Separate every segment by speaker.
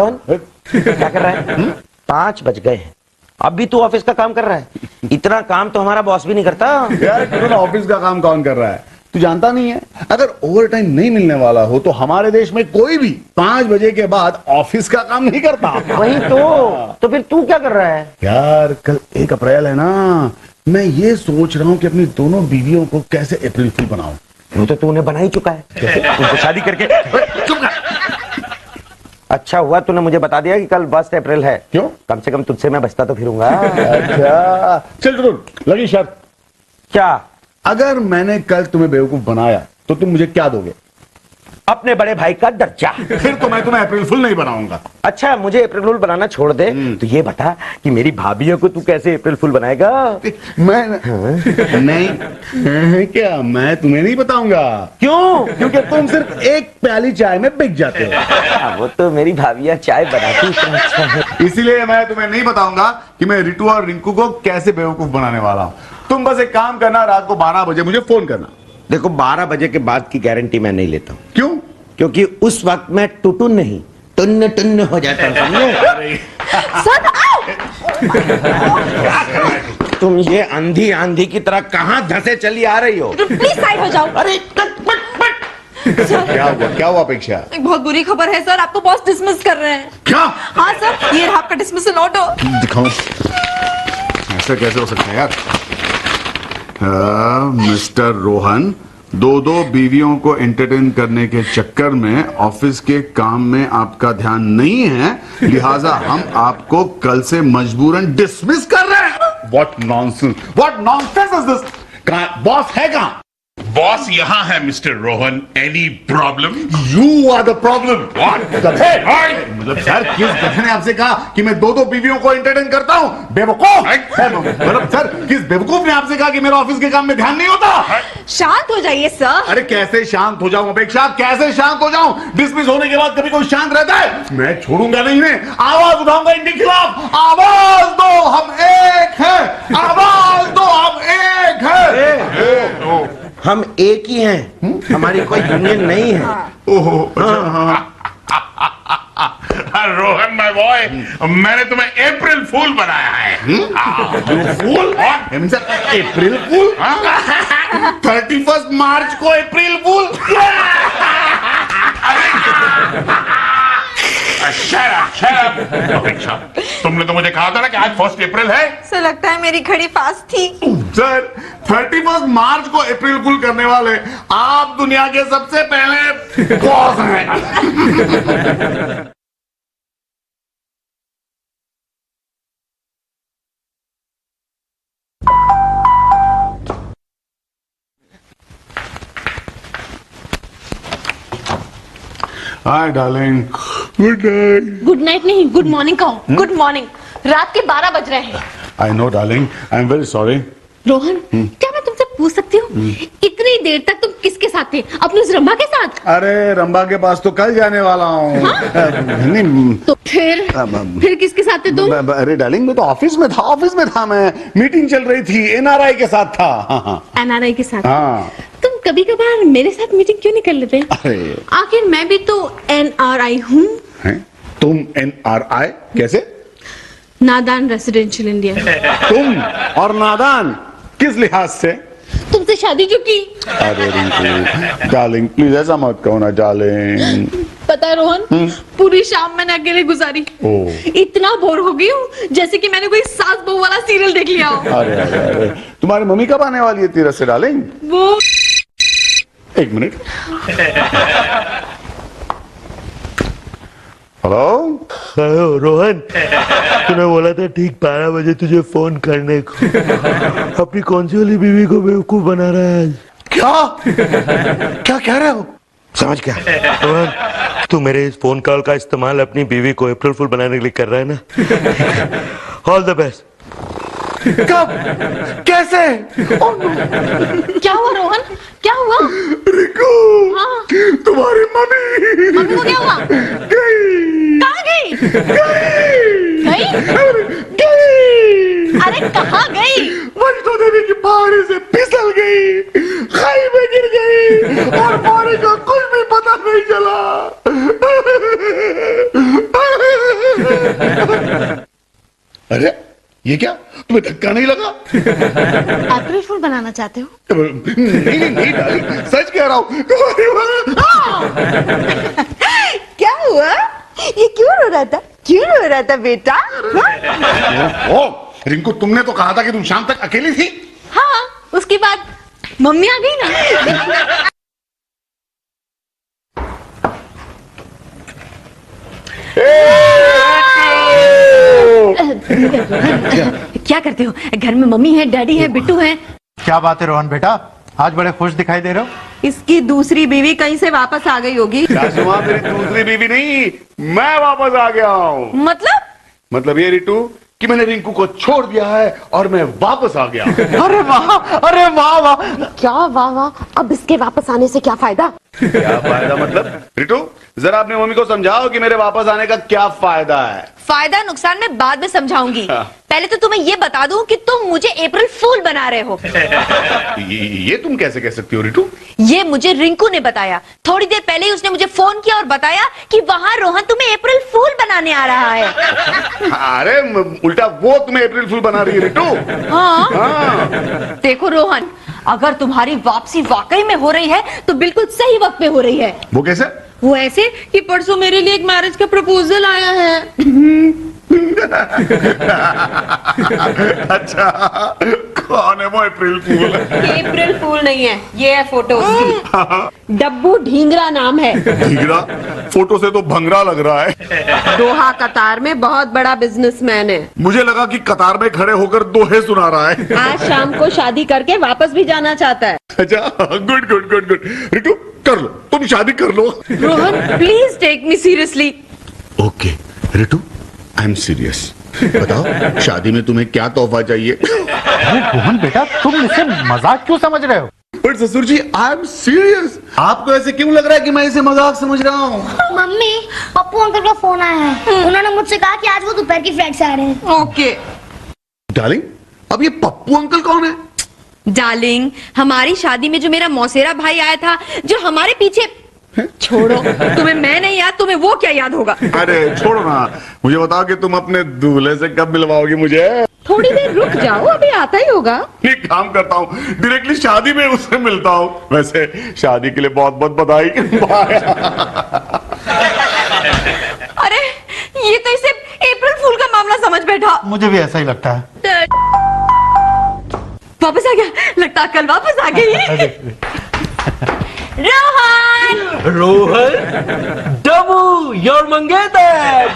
Speaker 1: रोहन क्या कर रहा है? 5 बज गए हैं, अब भी तू ऑफिस का काम कर रहा है? इतना काम तो हमारा बॉस भी नहीं करता।
Speaker 2: यार ऑफिस का काम कौन कर रहा है? तू जानता नहीं है, अगर ओवर टाइम नहीं मिलने वाला हो तो हमारे देश में कोई भी 5 बजे के बाद ऑफिस का काम नहीं करता।
Speaker 1: वही तो फिर तू क्या कर रहा है?
Speaker 2: यार कल 1 अप्रैल है ना, मैं ये सोच रहा हूँ कि अपनी दोनों बीवियों को कैसे अप्रैल फूल बनाऊं।
Speaker 1: वो तो तूने बना ही चुका है, उनको शादी करके। अच्छा हुआ तूने मुझे बता दिया कि कल 1 अप्रैल है।
Speaker 2: क्यों?
Speaker 1: कम से कम तुझसे मैं बचता तो फिरूंगा।
Speaker 2: अच्छा चल जरूर, लगी शर्त।
Speaker 1: क्या?
Speaker 2: अगर मैंने कल तुम्हें बेवकूफ बनाया तो तुम मुझे क्या दोगे?
Speaker 1: अपने बड़े भाई का दर्जा।
Speaker 2: फिर तो मैं तुम्हें अप्रैल फूल नहीं बनाऊंगा।
Speaker 1: अच्छा मुझे अप्रैल फूल बनाना छोड़ दे, तो ये बता कि मेरी भाभियों को तू कैसे अप्रैल फूल बनाएगा?
Speaker 2: मैं नहीं क्या मैं तुम्हें नहीं बताऊंगा।
Speaker 1: क्यों?
Speaker 2: क्योंकि तुम सिर्फ एक प्याली चाय में बिक जाते हो।
Speaker 1: वो तो मेरी भाभियां चाय बनाती इतना अच्छा है।
Speaker 2: इसीलिए मैं तुम्हें नहीं बताऊंगा कि मैं रितु और रिंकू को कैसे बेवकूफ बनाने वाला हूँ। तुम बस एक काम करना, रात को 12 बजे मुझे फोन करना।
Speaker 1: देखो 12 बजे के बाद की गारंटी मैं नहीं लेता हूँ।
Speaker 2: क्यों?
Speaker 1: क्योंकि उस वक्त मैं टुटुन नहीं टुन्न टुन्न हो जाता हूँ, समझे? तुम ये अंधी आंधी की तरह कहाँ धसे चली आ रही हो?
Speaker 3: प्लीज साइड हो जाओ।
Speaker 1: अरे
Speaker 2: क्या हुआ अपेक्षा?
Speaker 3: एक बहुत बुरी खबर है सर, आपको बॉस डिसमिस कर रहे हैं।
Speaker 2: क्या?
Speaker 3: हाँ सर, ये रहा आपका डिसमिसल ऑर्डर।
Speaker 2: दिखाओ, ऐसा कैसे हो सकता है यार? मिस्टर रोहन, 2 बीवियों को एंटरटेन करने के चक्कर में ऑफिस के काम में आपका ध्यान नहीं है, लिहाजा हम आपको कल से मजबूरन डिसमिस कर रहे हैं। What nonsense is this? कहाँ बॉस है? कहाँ
Speaker 4: बॉस यहाँ है mister Rohan. Any problem?
Speaker 2: You are the problem. What? मतलब सर किस गधे ने आपसे कहा कि मैं 2 बीवियों को एंटरटेन करता हूँ? बेवकूफ! मतलब सर किस बेवकूफ ने आपसे कहा कि मेरा ऑफिस के काम में ध्यान नहीं होता?
Speaker 3: शांत हो जाइए सर।
Speaker 2: अरे कैसे शांत हो जाऊं अपेक्षा, कैसे शांत हो जाऊं? डिसमिस होने के बाद कभी कोई शांत रहता है? मैं छोड़ूंगा नहीं, मैं आवाज उठाऊंगा इनके खिलाफ। आवाज दो, हम एक हैं। आवाज दो, हम एक हैं।
Speaker 1: हम एक ही हैं, हमारी कोई यूनियन नहीं है।
Speaker 2: ओहो,
Speaker 4: रोहन माय बॉय, मैंने तुम्हें अप्रैल फूल बनाया है।
Speaker 2: फूल? अप्रैल फूल? 31 मार्च को अप्रैल फूल?
Speaker 4: अपेक्षा, तुमने तो मुझे कहा था ना कि आज 1 अप्रैल है।
Speaker 3: सर लगता है मेरी घड़ी फास्ट थी।
Speaker 2: सर 31 मार्च को अप्रैल फूल करने वाले आप दुनिया के सबसे पहले बॉस हैं। Hi darling, good night.
Speaker 3: Good night नहीं, गुड मॉर्निंग कहो। Good morning. रात के 12 बज रहे हैं।
Speaker 2: I know darling, I am very sorry.
Speaker 3: Rohan, क्या मैं तुमसे पूछ सकती हूँ, इतनी देर तक तुम किसके साथ थे? अपनी उस रंभा के साथ?
Speaker 2: अरे रंभा के पास तो कल जाने वाला हूँ। नहीं
Speaker 3: तो फिर किसके साथ थे तुम?
Speaker 2: अरे डार्लिंग मैं तो ऑफिस में था, मैं मीटिंग चल रही थी, एनआरआई के साथ था। हाँ।
Speaker 3: एनआरआई के साथ?
Speaker 2: हाँ।
Speaker 3: तुम कभी कभार मेरे साथ मीटिंग क्यों नहीं कर लेते?
Speaker 2: अरे
Speaker 3: आखिर मैं भी तो एनआरआई हूँ।
Speaker 2: तुम एनआरआई कैसे?
Speaker 3: नादान रेसिडेंशियल इंडिया।
Speaker 2: तुम और नादान किस लिहाज से?
Speaker 3: तुमसे शादी जो की।
Speaker 2: अरे रिंकू डार्लिंग प्लीज ऐसा मत कहो ना डार्लिंग।
Speaker 3: पता है रोहन, पूरी शाम मैंने अकेले गुजारी। इतना बोर हो गई हूँ जैसे कि मैंने कोई सास बहू वाला सीरियल देख लिया हो।
Speaker 2: अरे तुम्हारी मम्मी कब आने वाली है तीरथ से डार्लिंग?
Speaker 3: वो
Speaker 2: 1 मिनट। हेलो
Speaker 5: रोहन, तूने बोला था ठीक 12 बजे तुझे फोन करने को। अपनी कौन सी वाली बीवी को बेवकूफ बना रहा है आज?
Speaker 2: क्या कह रहे हो?
Speaker 1: समझ गया
Speaker 5: रोहन, तू मेरे इस फोन कॉल का इस्तेमाल अपनी बीवी को अप्रैल फूल बनाने के लिए कर रहा है ना? All the best.
Speaker 2: कब? कैसे?
Speaker 3: क्या हुआ रोहन, क्या हुआ?
Speaker 2: रिंकू,
Speaker 3: हाँ।
Speaker 2: तुम्हारी मम्मी
Speaker 3: को क्या हुआ?
Speaker 2: गई।
Speaker 3: कहाँ गई? अरे कहाँ गई?
Speaker 2: वैष्णो देवी की पहाड़ी से फिसल गई, खाई में गिर गई और पहाड़ी का कुछ भी पता नहीं चला। अरे ये क्या, तुम्हें धक्का नहीं लगा?
Speaker 3: अप्रैल फूल बनाना चाहते हो?
Speaker 2: नहीं डार्लिंग, सच कह रहा हूं।
Speaker 6: क्या हुआ? ये क्यों रो रहा था? क्यों रो रहा था बेटा?
Speaker 2: ओ रिंकू, तुमने तो कहा था कि तुम शाम तक अकेली थी।
Speaker 3: हाँ, उसके बाद मम्मी आ गई ना। क्या करते हो? घर में मम्मी है, डैडी है, बिट्टू है।
Speaker 7: क्या बात है रोहन बेटा, आज बड़े खुश दिखाई दे रहे हो।
Speaker 6: इसकी दूसरी बीवी कहीं से वापस आ गई होगी।
Speaker 2: राजकुमार, मेरी दूसरी बीवी नहीं, मैं वापस आ गया हूँ। मतलब ये रिटू कि मैंने रिंकू को छोड़ दिया है और मैं वापस आ गया।
Speaker 7: अरे वाह, अरे वाह वाह।
Speaker 8: क्या वाह वाह, अब इसके वापस आने से क्या फायदा?
Speaker 2: क्या फायदा मतलब? रिटू, जरा अपनी मम्मी को समझाओ कि मेरे वापस आने का क्या फायदा है।
Speaker 3: फायदा नुकसान मैं बाद में समझाऊंगी।
Speaker 2: हाँ।
Speaker 3: पहले तो तुम्हें ये बता दूं कि तुम मुझे अप्रैल फूल बना रहे हो।
Speaker 2: ये तुम कैसे कह सकती हो रिटू?
Speaker 3: ये मुझे रिंकू ने बताया। थोड़ी देर पहले ही उसने मुझे फोन किया और बताया कि वहाँ रोहन तुम्हें अप्रैल फूल बनाने आ रहा है।
Speaker 2: अरे उल्टा वो तुम्हें अप्रैल फूल बना रही है रिटू।
Speaker 3: हाँ।
Speaker 2: हाँ।
Speaker 3: देखो रोहन, अगर तुम्हारी वापसी वाकई में हो रही है तो बिल्कुल सही वक्त पे हो रही है।
Speaker 2: वो कैसे?
Speaker 3: वो ऐसे कि परसों मेरे लिए एक मैरिज का प्रपोजल आया है।
Speaker 2: अच्छा, कौन है वो अप्रैल फूल?
Speaker 6: अप्रैल फूल नहीं है, ये है फोटो उसकी। डब्बू ढींगरा नाम है।
Speaker 2: ढींगरा? फोटो से तो भंगरा लग रहा है।
Speaker 6: दोहा कतार में बहुत बड़ा बिजनेसमैन है।
Speaker 2: मुझे लगा कि कतार में खड़े होकर दोहे सुना रहा है।
Speaker 6: आज शाम को शादी करके वापस भी जाना चाहता है।
Speaker 2: अच्छा, good good good good. Ritu, कर लो, तुम शादी कर लो।
Speaker 3: Rohan, please take me seriously.
Speaker 2: Okay Ritu, I am serious. बताओ, शादी में तुम्हें क्या तोहफा चाहिए?
Speaker 7: अरे रोहन बेटा, तुम इसे मजाक क्यों समझ रहे हो?
Speaker 2: बट ससुर जी, आई एम सीरियस। आपको ऐसे क्यों लग रहा है कि मैं इसे मजाक समझ रहा हूँ?
Speaker 8: मम्मी, पप्पू अंकल का फोन आया है। उन्होंने मुझसे कहा कि आज वो दोपहर की फ्लाइट से आ रहे हैं।
Speaker 6: ओके
Speaker 2: डार्लिंग, अब ये पप्पू अंकल कौन है?
Speaker 3: डार्लिंग, हमारी शादी में जो मेरा मौसेरा भाई आया था, जो हमारे पीछे। छोड़ो, तुम्हें मैं नहीं याद, तुम्हें वो क्या याद होगा?
Speaker 2: अरे छोड़ो ना, मुझे बताओ कि तुम अपने दूल्हे से कब मिलवाओगी मुझे?
Speaker 6: थोड़ी देर रुक जाओ, अभी आता ही होगा।
Speaker 2: एक काम करता हूँ, डायरेक्टली शादी में उससे मिलता हूँ। वैसे शादी के लिए बहुत बहुत बधाई। बाय।
Speaker 3: अरे, ये तो इसे अप्रैल फूल का मामला समझ बैठा।
Speaker 7: मुझे भी ऐसा ही लगता है।
Speaker 3: वापस आ गया, लगता कल वापस आ गई। रोहन,
Speaker 1: रोहन, डब्बू, योर मंगेतर।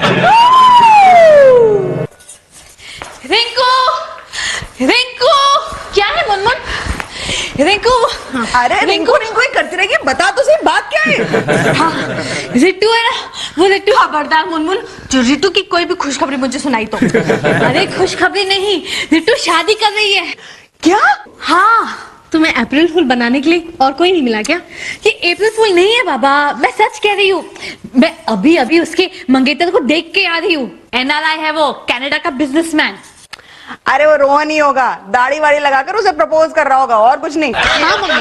Speaker 3: रिंकू, रिंकू, क्या है मुनमुन? रिंकू,
Speaker 6: अरे रिंकू रिंकू ही करती रहेगी, बता तो सही बात क्या है?
Speaker 3: हाँ, रिट्टू है ना, वो रिट्टू। खबरदार मुनमुन, जो रिट्टू की कोई भी खुशखबरी मुझे सुनाई तो। अरे खुशखबरी नहीं, रिट्टू शादी कर रही है।
Speaker 6: क्या?
Speaker 3: हाँ, तुम्हें अप्रैल फूल बनाने के लिए और कोई नहीं मिला क्या? ये अप्रैल फूल नहीं है बाबा, मैं सच कह रही हूँ। मैं अभी अभी उसके मंगेतर को देख के आ रही हूँ। NRI है वो, कनाडा का बिजनेसमैन।
Speaker 6: अरे वो रोहन ही होगा, दाढ़ी वाड़ी लगाकर उसे प्रपोज कर रहा होगा, और कुछ नहीं।
Speaker 3: हाँ मम्मी,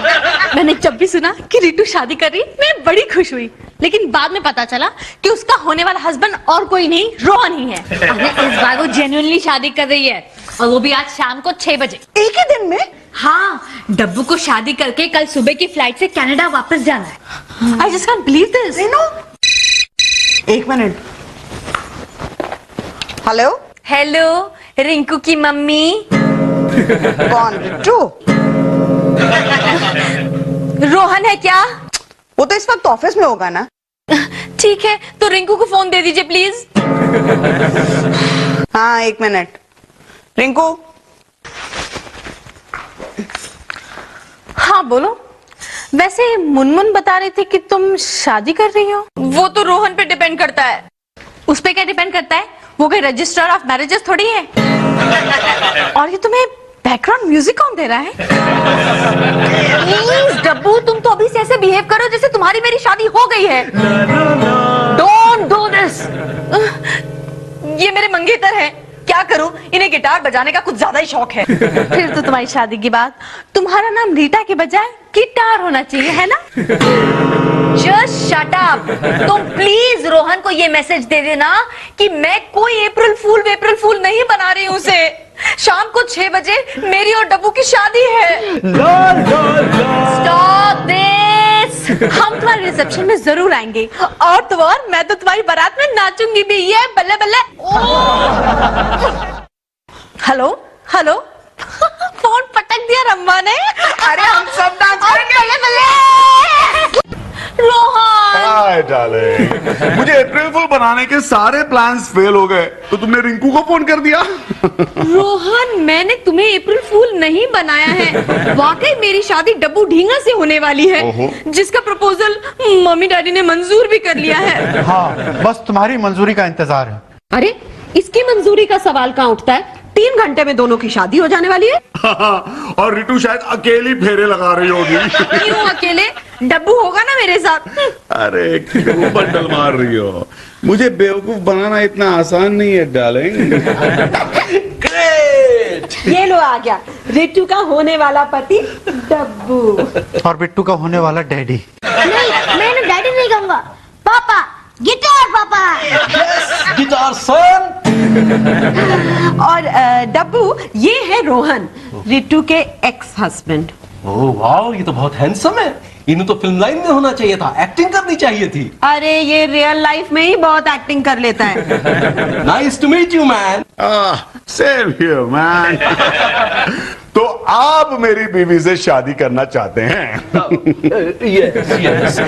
Speaker 3: मैंने जब भी सुना कि रितु शादी कर रही, मैं बड़ी खुश हुई। लेकिन बाद में पता चला कि उसका होने वाला हस्बैंड और कोई नहीं, रोहन ही है। अरे इस बार वो जेन्युइनली शादी कर रही है, और वो भी आज शाम को 6 बजे।
Speaker 6: एक ही दिन में?
Speaker 3: हाँ, डब्बू को शादी करके कल सुबह की फ्लाइट से कनाडा वापस जाना है। I just can't believe this.
Speaker 6: एक मिनट। हेलो
Speaker 3: हेलो, रिंकू की मम्मी।
Speaker 6: कौन? रिट्टू?
Speaker 3: रोहन है क्या?
Speaker 6: वो तो इस वक्त ऑफिस में होगा ना।
Speaker 3: ठीक है, तो रिंकू को फोन दे दीजिए प्लीज।
Speaker 6: हाँ, एक मिनट। रिंकू।
Speaker 3: हाँ बोलो। वैसे मुनमुन बता रही थी कि तुम शादी कर रही हो। वो तो रोहन पे डिपेंड करता है। उस पे क्या डिपेंड करता है? वो कोई रजिस्ट्रार ऑफ मैरिजेस थोड़ी है। और ये तुम्हें बैकग्राउंड म्यूजिक कौन दे रहा है? प्लीज डब्बू, तुम तो अभी से ऐसे बिहेव करो जैसे तुम्हारी मेरी शादी हो गई है। Don't do this. ये मेरे मंगेतर हैं। क्या क्या करूं, इन्हें गिटार बजाने का कुछ ज्यादा ही शौक है। फिर तो तुम्हारी शादी के बाद तुम्हारा नाम रीटा के बजाय गिटार होना चाहिए, है ना?
Speaker 9: Just shut up. तुम प्लीज रोहन को ये मैसेज दे देना कि मैं कोई अप्रैल फूल नहीं बना रही हूँ उसे। शाम को 6 बजे मेरी और डब्बू की शादी है। Stop this.
Speaker 3: हम तुम्हारे रिसेप्शन में जरूर आएंगे, और तो और मैं तो तुम्हारी बारात में नाचूंगी भी। ये बल्ले बल्ले। Hello hello. फोन पटक दिया रम्मा ने। अरे हम सब डांस करेंगे। बल्ले बल्ले। रोहन,
Speaker 2: हाय डार्लिंग, मुझे अप्रैल फूल बनाने के सारे प्लान्स फेल हो गए, तो तुमने रिंकू को फोन कर दिया।
Speaker 6: रोहन, मैंने तुम्हें अप्रैल फूल नहीं बनाया है। वाकई मेरी शादी डब्बू ढींगा से होने वाली है, जिसका प्रपोजल मम्मी डैडी ने मंजूर भी कर लिया है।
Speaker 7: हाँ, बस तुम्हारी मंजूरी का इंतजार है।
Speaker 6: अरे इसकी मंजूरी का सवाल कहाँ उठता है? 3 घंटे में दोनों की शादी हो जाने वाली है।
Speaker 2: और रितु शायद अकेली फेरे लगा रही होगी।
Speaker 6: क्यों अकेले? डब्बू होगा ना मेरे साथ।
Speaker 2: अरे क्यों बंडल मार रही हो? मुझे बेवकूफ बनाना इतना आसान नहीं है डार्लिंग।
Speaker 6: ये लो आ गया रितु का होने वाला पति डब्बू।
Speaker 7: और बिट्टू का होने वाला डैडी।
Speaker 8: नहीं, मैं ना डैडी नहीं कहूंगा, पापा, गिटार पापा।
Speaker 1: गिटार सन।
Speaker 6: और डब्बू, ये है रोहन, रितु के एक्स हस्बैंड।
Speaker 10: ओह वाह, ये तो बहुत हैंडसम है। इन्हें तो फिल्म लाइन में होना चाहिए था, एक्टिंग करनी चाहिए थी।
Speaker 6: अरे ये रियल लाइफ में ही बहुत एक्टिंग कर लेता है।
Speaker 10: Nice to meet you man.
Speaker 2: Same here man. तो आप मेरी बीवी से शादी करना चाहते हैं?
Speaker 10: Yes yes,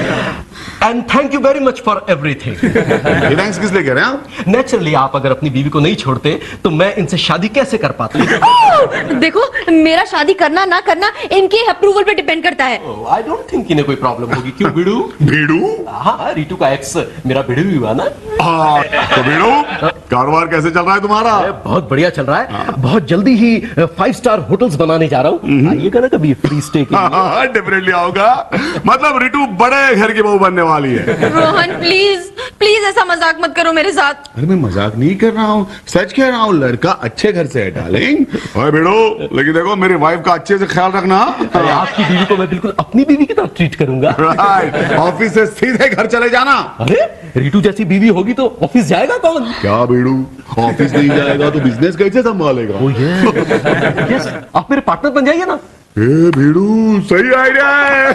Speaker 10: and thank you very much for everything.
Speaker 2: ये थैंक्स किस लिए कह रहे हैं आप?
Speaker 10: नेचुरली आप अगर अपनी बीवी को नहीं छोड़ते तो मैं इनसे शादी कैसे कर पाता?
Speaker 6: देखो, मेरा शादी करना ना करना इनके अप्रूवल पे डिपेंड करता है।
Speaker 10: आई डोंट थिंक इन्हें कोई प्रॉब्लम होगी। क्यों बिड़ू?
Speaker 2: भीड़ू?
Speaker 10: हाँ, रितु का एक्स मेरा बिड़ू ही हुआ ना।
Speaker 2: हाँ, तो भीड़ू, कारोबार कैसे चल रहा है तुम्हारा?
Speaker 10: बहुत बढ़िया चल रहा है। बहुत जल्दी ही 5 स्टार होटल्स बनाने जा रहा हूँ। आइएगा ना कभी फ्री स्टे के लिए।
Speaker 2: डेफिनेटली आऊंगा। मतलब रितु बड़े घर की बहू बनने वाली है।
Speaker 3: रोहन प्लीज प्लीज ऐसा मजाक मत करो मेरे साथ।
Speaker 2: अरे मैं मजाक नहीं कर रहा हूँ, सच कह रहा हूँ। लड़का अच्छे घर से है डार्लिंग। ओए भिड़ो, लेकिन देखो मेरी वाइफ का अच्छे से ख्याल रखना।
Speaker 10: अरे आपकी बीवी को मैं बिल्कुल अपनी बीवी की तरह ट्रीट करूंगा।
Speaker 2: राइट, ऑफिस से सीधे घर चले जाना।
Speaker 10: अरे रितु जैसी बीवी होगी तो ऑफिस जाएगा कौन?
Speaker 2: क्या भिड़ू, ऑफिस नहीं जाएगा तो बिजनेस कैसे संभालेगा?
Speaker 10: यस, आप मेरे पार्टनर बन जाइए ना।
Speaker 2: ए भिड़ू, सही आइडिया है।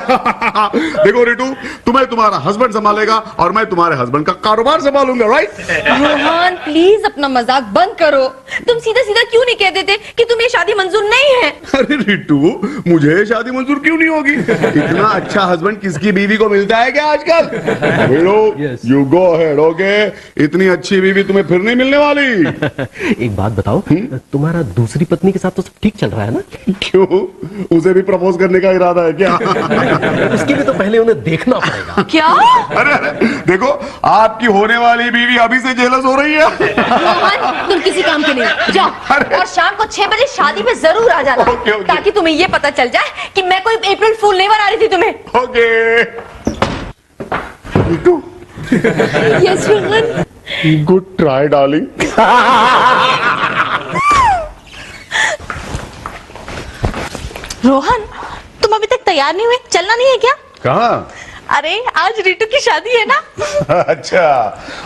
Speaker 2: देखो रितु, तुम्हें तुम्हारा हस्बैंड संभालेगा और मैं तुम्हारे हस्बैंड का कारोबार संभालूंगा, राइट?
Speaker 3: रोहन प्लीज अपना मजाक बंद करो। तुम सीधा सीधा क्यों नहीं कह देते कि तुम्हें शादी मंजूर नहीं है?
Speaker 2: अरे रितु, मुझे शादी मंजूर क्यों नहीं होगी? इतना अच्छा हस्बैंड किसकी बीवी को मिलता है क्या आजकल? भिड़ू, यू गो अहेड, ओके? इतनी अच्छी बीवी तुम्हें फिर नहीं मिलने वाली।
Speaker 10: एक बात बताओ, तुम्हारा दूसरी पत्नी के साथ तो सब ठीक चल रहा है ना?
Speaker 2: क्यों, उसे भी प्रपोज करने का इरादा है क्या?
Speaker 10: उसके लिए तो पहले उन्हें देखना पड़ेगा।
Speaker 3: क्या?
Speaker 2: अरे देखो, आपकी होने वाली बीवी अभी से जेलस हो रही है।
Speaker 3: रोहन तुम किसी काम के नहीं, जाओ।
Speaker 2: अरे।
Speaker 3: और शाम को 6 बजे शादी में जरूर आ जाना,
Speaker 2: ओके, ओके।
Speaker 3: ताकि तुम्हें ये पता चल जाए कि मैं कोई अप्रैल फूल नहीं बना रही थी तुम्हें।
Speaker 2: Okay Ritu,
Speaker 3: yes Rohan.
Speaker 2: Good try darling.
Speaker 3: Rohan तुम अभी तक तैयार नहीं हुए, चलना नहीं है क्या?
Speaker 2: कहाँ?
Speaker 3: अरे आज रितु की शादी है ना।
Speaker 2: अच्छा,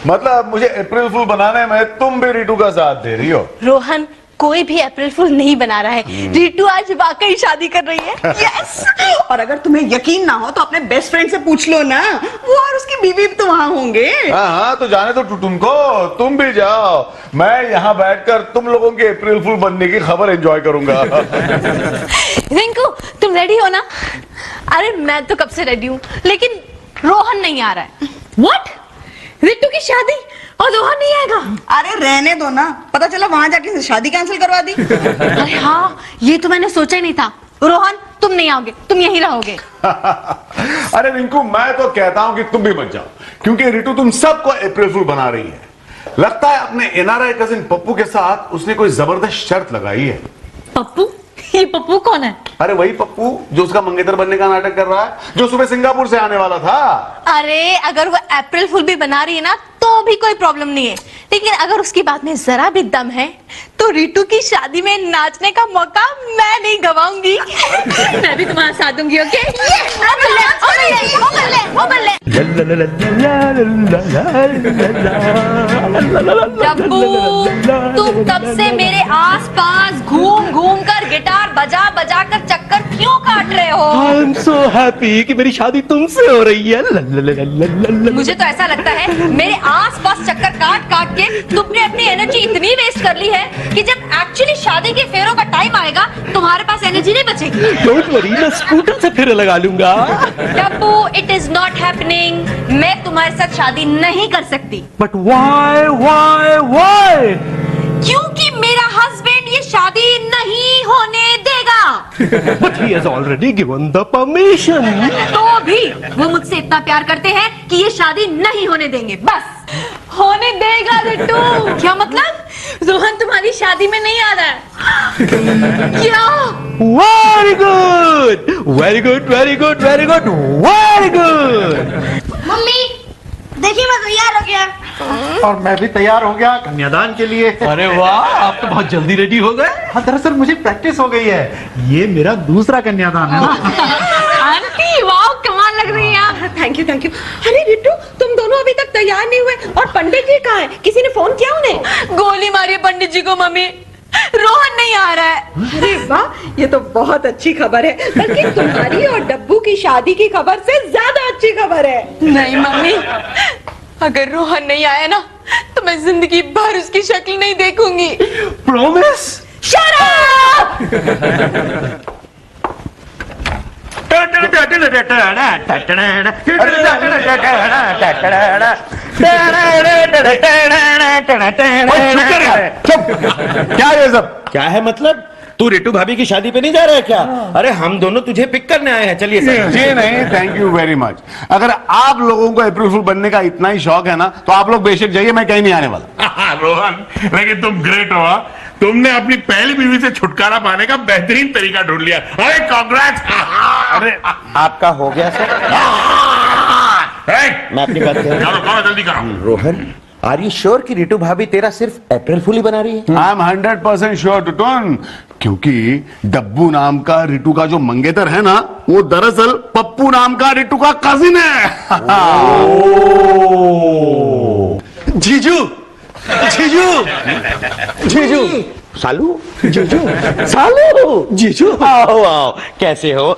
Speaker 2: मतलब मुझे अप्रैल फूल बनाने में तुम भी रितु का साथ दे रही हो?
Speaker 3: रोहन कोई भी अप्रैल फूल नहीं बना रहा है। रितु आज वाकई शादी कर रही है। यस।
Speaker 6: और अगर तुम्हें यकीन ना हो तो अपने बेस्ट फ्रेंड से पूछ लो ना, वो और उसकी बीवी भी तो वहाँ होंगे।
Speaker 2: हाँ हाँ, तो जाने दो तुमको, तुम भी जाओ। मैं यहाँ बैठकर तुम लोगों के अप्रैल फूल बनने की खबर एंजॉय करूंगा।
Speaker 3: रिंकू तुम रेडी हो ना? अरे मैं तो कब से रेडी हूँ, लेकिन रोहन नहीं आ रहा है। व्हाट? रितु की शादी और रोहन नहीं आएगा?
Speaker 6: अरे रहने दो ना, पता चला वहां जाके शादी कैंसिल करवा दी।
Speaker 3: अरे हाँ, ये तो मैंने सोचा ही नहीं था। रोहन तुम नहीं आओगे, तुम यहीं रहोगे।
Speaker 2: अरे रिंकू, मैं तो कहता हूं कि तुम भी मत जाओ, क्योंकि रितु तुम सबको अप्रैल फूल बना रही है। लगता है अपने एनआरआई कजिन पप्पू के साथ उसने कोई जबरदस्त शर्त लगाई है।
Speaker 3: पप्पू? ये पप्पू कौन है?
Speaker 2: अरे वही पप्पू जो उसका मंगेतर बनने का नाटक कर रहा है, जो सुबह सिंगापुर से आने वाला था।
Speaker 3: अरे अगर वो अप्रैल फूल भी बना रही है ना, तो तो भी कोई प्रॉब्लम नहीं है, लेकिन अगर उसकी बात में जरा भी दम है तो रितु की शादी में नाचने का मौका मैं नहीं गवाऊंगी। मैं भी तुम्हारा साथ दूंगी। ओके
Speaker 9: डब्बू, तुम तब से मेरे आसपास घूम घूम कर गिटार बजा बजा कर चक्कर क्यों काट रहे हो?
Speaker 10: आई एम सो हैप्पी कि मेरी शादी तुमसे हो रही है।
Speaker 9: मुझे तो ऐसा लगता है मेरे आसपास चक्कर काट काट के तुमने अपनी एनर्जी इतनी वेस्ट कर ली है कि जब एक्चुअली शादी के फेरों का टाइम आएगा तुम्हारे पास एनर्जी नहीं बचेगी।
Speaker 10: डोंट वरी, मैं स्कूटर से फेरे लगा लूंगा।
Speaker 9: डब्बू, इट इज नॉट हैपनिंग। मैं तुम्हारे साथ शादी नहीं कर सकती।
Speaker 10: But why?
Speaker 9: क्योंकि मेरा हस्बैंड ये शादी नहीं होने देगा।
Speaker 10: But he has already given the permission.
Speaker 9: तो भी वो मुझसे इतना प्यार करते हैं कि ये शादी नहीं होने देंगे। बस
Speaker 3: होने देगा रितु।
Speaker 9: क्या मतलब?
Speaker 3: रोहन तुम्हारी शादी में नहीं आ रहा है।
Speaker 9: क्या?
Speaker 10: Very good, very good, very good, very good, very good.
Speaker 8: Mummy देखिए मैं तैयार हो गया।
Speaker 7: और मैं भी तैयार हो गया कन्यादान के लिए।
Speaker 10: अरे वाह, आप तो बहुत जल्दी रेडी हो गए।
Speaker 7: हाँ, दरअसल मुझे प्रैक्टिस हो गई है। ये मेरा दूसरा कन्यादान है ना।
Speaker 3: आंटी वाह कमाल लग रही है आप।
Speaker 6: Thank you thank you. अरे रितु, तुम दोनों अभी तक तैयार नहीं हुए और पंडित जी कहाँ हैं? किसी ने फोन किया उन्हें?
Speaker 3: गोली मारी पंडित जी को मम्मी, रोहन नहीं आ रहा है।
Speaker 6: अरे वाह, ये तो बहुत अच्छी खबर है। बल्कि तुम्हारी और डब्बू की शादी की खबर से ज्यादा अच्छी खबर है।
Speaker 3: नहीं मम्मी, अगर रोहन नहीं आया ना तो मैं जिंदगी भर उसकी शक्ल नहीं देखूंगी।
Speaker 10: प्रॉमिस?
Speaker 3: Shut up!
Speaker 1: क्या ये सब क्या है? मतलब तू रितु भाभी की शादी पे नहीं जा रहा है क्या? अरे हम दोनों तुझे पिक करने आए हैं। चलिए सर।
Speaker 2: जी नहीं, थैंक यू वेरी मच। अगर आप लोगों को अप्रैल फूल बनने का इतना ही शौक है ना तो आप लोग बेशक जाइए, मैं कहीं नहीं आने वाला।
Speaker 4: रोहन, लेकिन तुम ग्रेट हो। हाँ? तुमने अपनी पहली बीवी से छुटकारा पाने का बेहतरीन तरीका ढूंढ लिया। अरे कांग्रेस।
Speaker 1: अरे आपका हो गया सर? मैं अपनी बात कर रहा
Speaker 4: करो जल्दी करो।
Speaker 1: हूँ। रोहन, आर यू श्योर कि रितु भाभी तेरा सिर्फ अप्रैल फूल ही बना रही है?
Speaker 2: आई एम 100% श्योर टुटुन, क्योंकि डब्बू नाम का रितु का जो मंगेतर है ना, वो दरअसल पप्पू नाम का रितु का कजिन है।
Speaker 10: जीजू, जीजू, जीजू,
Speaker 1: सालू,
Speaker 10: जीजू,
Speaker 1: सालू,
Speaker 10: जीजू।
Speaker 1: आओ आओ, कैसे हो?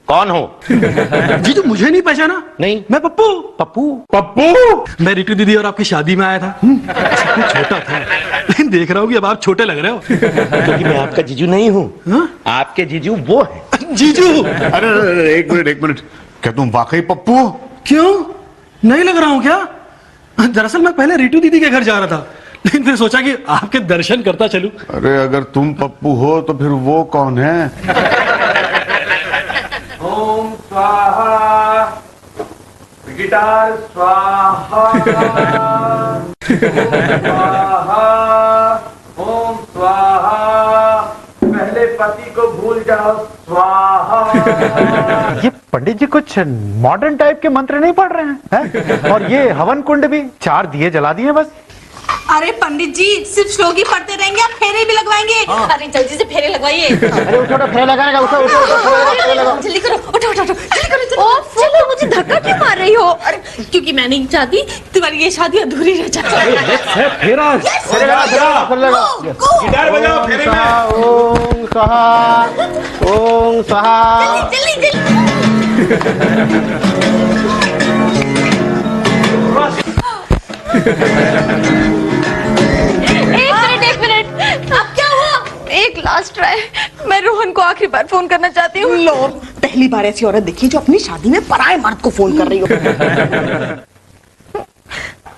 Speaker 1: कौन हो?
Speaker 10: जीजू मुझे नहीं पहचाना?
Speaker 1: नहीं।
Speaker 10: मैं पप्पू।
Speaker 1: पप्पू?
Speaker 4: पप्पू,
Speaker 10: मैं रितु दीदी और आपकी शादी में आया था। छोटा था, लेकिन देख रहा हूँ कि अब आप छोटे लग रहे हो।
Speaker 1: क्योंकि मैं आपका जीजू नहीं हूँ। आपके जीजू वो है।
Speaker 10: जीजू?
Speaker 2: अरे एक मिनट, क्या तुम वाकई पप्पू हो?
Speaker 10: क्यों नहीं लग रहा हूँ क्या? दरअसल मैं पहले रितु दीदी के घर जा रहा था, लेकिन फिर सोचा कि आपके दर्शन करता चलूं।
Speaker 2: अरे अगर तुम पप्पू हो तो फिर वो कौन है?
Speaker 1: ओम स्वाहा, गिटार स्वाहा, स्वाहा, ओम स्वाहा, पहले पति को भूल जाओ स्वाहा।
Speaker 7: ये पंडित जी कुछ मॉडर्न टाइप के मंत्र नहीं पढ़ रहे हैं? और ये हवन कुंड भी 4 दिए जला दिए बस।
Speaker 3: अरे पंडित जी सिर्फ श्लोक ही पढ़ते रहेंगे, आप फेरे भी लगवाएंगे? अरे जल्दी से फेरे लगवाइए।
Speaker 7: अरे उठो, फेरे लगाने का, उठो उठो उठो।
Speaker 3: जल्दी करो, उठो उठो उठो, जल्दी करो। चलो, मुझे धक्का क्यों मार रही हो? अरे क्योंकि मैं नहीं चाहती तुम्हारी ये शादी अधूरी रह जाए।
Speaker 10: फेरा
Speaker 1: गिटार बजाओ फेरे में।
Speaker 7: ओम स्वाहा, ओम स्वाहा।
Speaker 3: जल्दी जल्दी। एक मिनट, अब क्या हुआ? एक लास्ट ट्राई, मैं रोहन को आखिरी बार फोन करना चाहती हूँ।
Speaker 6: लो, पहली बार ऐसी औरत देखी जो अपनी शादी में पराये मर्द को फोन कर रही हो।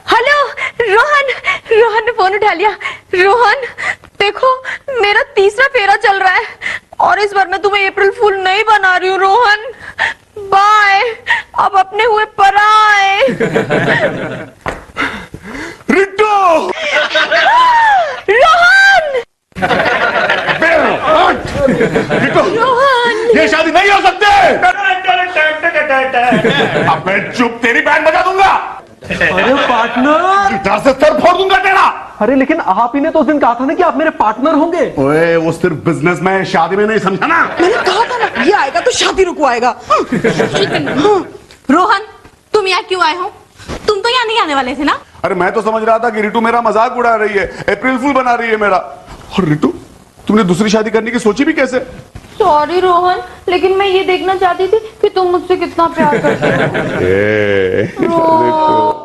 Speaker 3: हेलो रोहन, रोहन ने फोन उठा लिया। रोहन देखो, मेरा तीसरा फेरा चल रहा है और इस बार मैं तुम्हें अप्रैल फूल नहीं बना रही हूँ। रोहन बाय, अब अपने हुए पराए।
Speaker 2: रितु!
Speaker 3: रोहन,
Speaker 2: रोहन! ये शादी नहीं हो सकती। अब मैं चुप तेरी बैंड बजा दूंगा।
Speaker 10: अरे पार्टनर,
Speaker 2: गिटार से सर फोड़ दूंगा तेरा।
Speaker 10: अरे लेकिन आप ही ने तो उस दिन कहा था ना कि आप मेरे पार्टनर होंगे।
Speaker 2: ओए वो सिर्फ बिजनेस में है, शादी में नहीं, समझा ना।
Speaker 6: मैंने कहा था ना ये आएगा तो शादी रुकवाएगा।
Speaker 3: रोहन, तुम यहाँ क्यों आए हो? तुम तो यहाँ नहीं आने वाले थे ना?
Speaker 2: अरे मैं तो समझ रहा था कि रितु मेरा मजाक उड़ा रही है, अप्रैल फूल बना रही है मेरा। और रितु, तुमने दूसरी शादी करने की सोची भी कैसे?
Speaker 6: सॉरी रोहन, लेकिन मैं ये देखना चाहती थी कि तुम मुझसे कितना प्यार करते हो।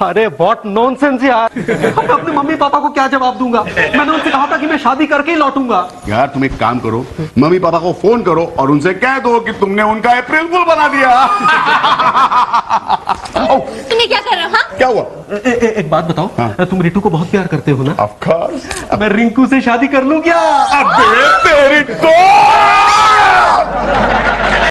Speaker 10: अरे व्हाट नॉनसेंस यार, अब मैं अपने मम्मी पापा को क्या जवाब दूंगा? मैंने उनसे कहा था कि मैं शादी करके ही लौटूंगा।
Speaker 2: यार तुम एक काम करो, मम्मी पापा को फोन करो और उनसे कह दो कि तुमने उनका अप्रैल फूल बना दिया।
Speaker 3: तुम्हें क्या कर रहे हो? हाँ?
Speaker 2: क्या हुआ?
Speaker 10: एक बात बताओ,
Speaker 2: हाँ।
Speaker 10: तुम रितु को बहुत प्यार करते हो ना?
Speaker 2: Of course.
Speaker 10: मैं रिंकू से शादी कर लूं क्या?
Speaker 2: अबे तेरी तो